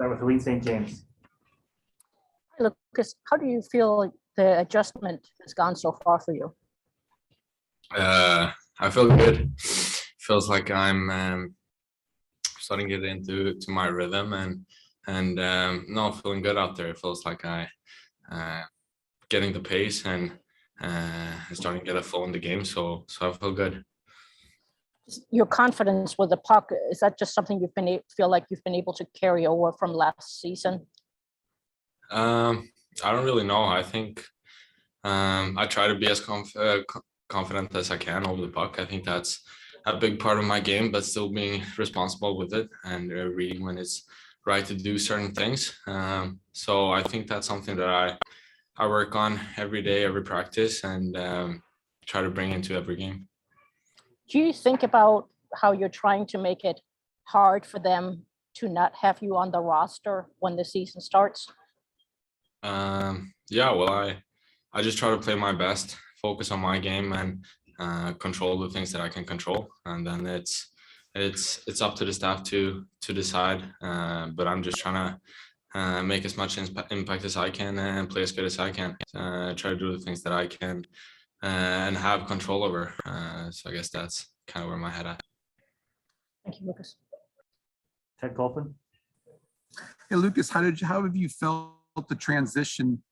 Start with Helene St. James. Hi, Lucas. How do you feel the adjustment has gone so far for you? I feel good. Feels like I'm starting to get into my rhythm and no, feeling good out there. It feels like I getting the pace and starting to get a flow in the game. So I feel good. Your confidence with the puck, is that just something feel like you've been able to carry over from last season? I don't really know. I think I try to be as confident as I can over the puck. I think that's a big part of my game, but still being responsible with it and reading when it's right to do certain things. So I think that's something that I work on every day, every practice, and try to bring into every game. Do you think about how you're trying to make it hard for them to not have you on the roster when the season starts? Yeah, well, I just try to play my best, focus on my game, and control the things that I can control, and then it's up to the staff to decide. But I'm just trying to make as much impact as I can and play as good as I can. Try to do the things that I can and have control over. So I guess that's kind of where my head at. Thank you, Lucas. Ted Colton. Hey, Lucas, how have you felt the transition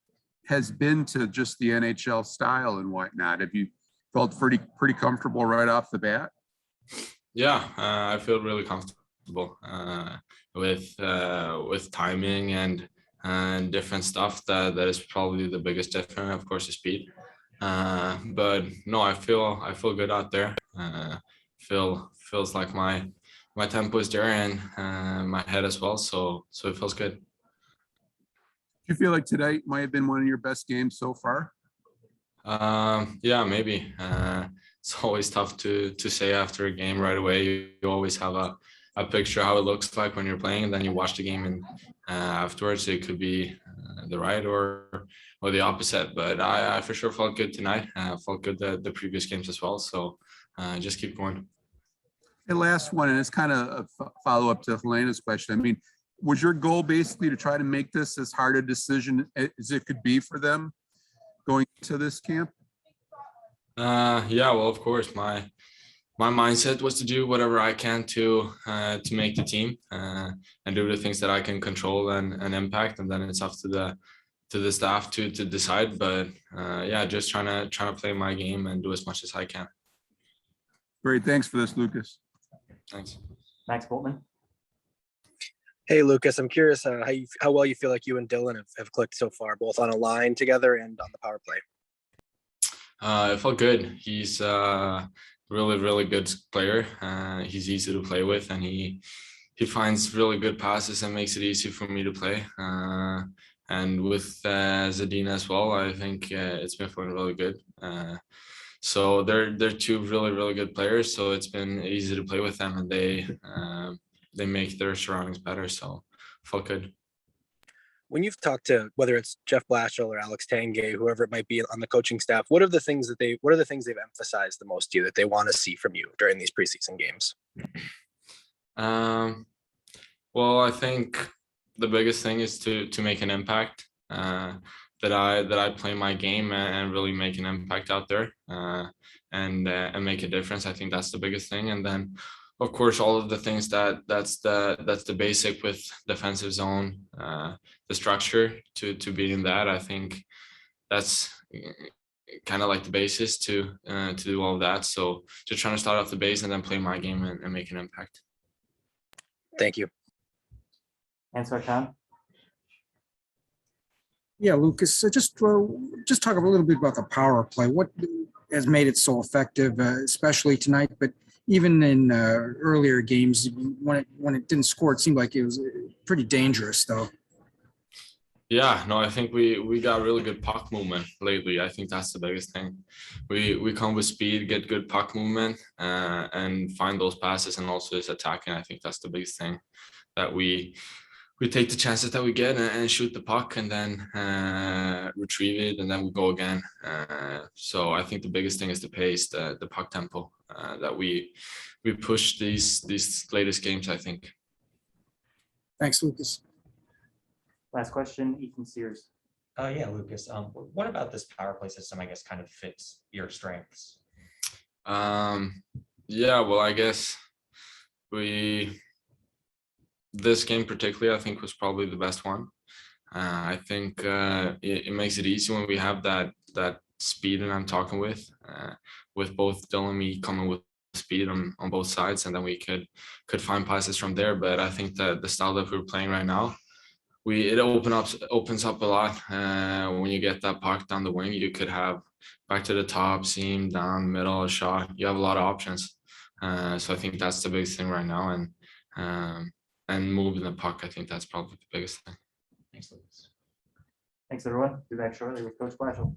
has been to just the NHL style and whatnot? Have you felt pretty comfortable right off the bat? Yeah, I feel really comfortable with timing and different stuff. That is probably the biggest difference. Of course, the speed. But no, I feel good out there. Feels like my tempo is there and my head as well. So it feels good. Do you feel like today might have been one of your best games so far? Yeah, maybe. It's always tough to say after a game right away. You always have a picture how it looks like when you're playing, and then you watch the game and afterwards it could be the right or the opposite. But I for sure felt good tonight. Felt good the previous games as well. So just keep going. The last one, and it's kind of a follow-up to Helena's question. I mean, was your goal basically to try to make this as hard a decision as it could be for them going to this camp? Yeah, well, of course, my mindset was to do whatever I can to make the team and do the things that I can control and impact, and then it's up to the staff to decide. But yeah, just trying to play my game and do as much as I can. Great, thanks for this, Lucas. Thanks. Max Boltman. Hey, Lucas, I'm curious how well you feel like you and Dylan have clicked so far, both on a line together and on the power play. It felt good. He's a really good player. He's easy to play with, and he finds really good passes and makes it easy for me to play. And with Zadina as well, I think it's been feeling really good. So they're two really good players. So it's been easy to play with them, and they make their surroundings better. So felt good. When you've talked to whether it's Jeff Blashill or Alex Tanguay, whoever it might be on the coaching staff, what are the things they've emphasized the most to you that they want to see from you during these preseason games? Well, I think the biggest thing is to make an impact. That I play my game and really make an impact out there and make a difference. I think that's the biggest thing. And then, of course, all of the things that's the basic with defensive zone, the structure to be in that. I think that's kind of like the basis to do all of that. So just trying to start off the base and then play my game and make an impact. Thank you. Answer Khan. Yeah, Lucas, so just talk a little bit about the power play. What has made it so effective, especially tonight, but even in earlier games when it didn't score, it seemed like it was pretty dangerous, though. Yeah, no, I think we got really good puck movement lately. I think that's the biggest thing. We come with speed, get good puck movement, and find those passes, and also is attacking. I think that's the biggest thing, that we take the chances that we get and shoot the puck and then retrieve it and then we go again. So I think the biggest thing is the pace, the puck tempo that we push these latest games, I think. Thanks, Lucas. Last question, Ethan Sears. Yeah, Lucas, what about this power play system, I guess, kind of fits your strengths? Yeah, well, I guess this game particularly, I think was probably the best one. I think it makes it easy when we have that speed, and I'm talking with both Dylan and me coming with speed on both sides, and then we could find passes from there. But I think that the style that we're playing right now, it opens up a lot. When you get that puck down the wing, you could have back to the top, seam, down, middle, shot. You have a lot of options. So I think that's the biggest thing right now, and moving the puck. I think that's probably the biggest thing. Thanks, Lucas. Thanks, everyone. Be back shortly with Coach Blatchel.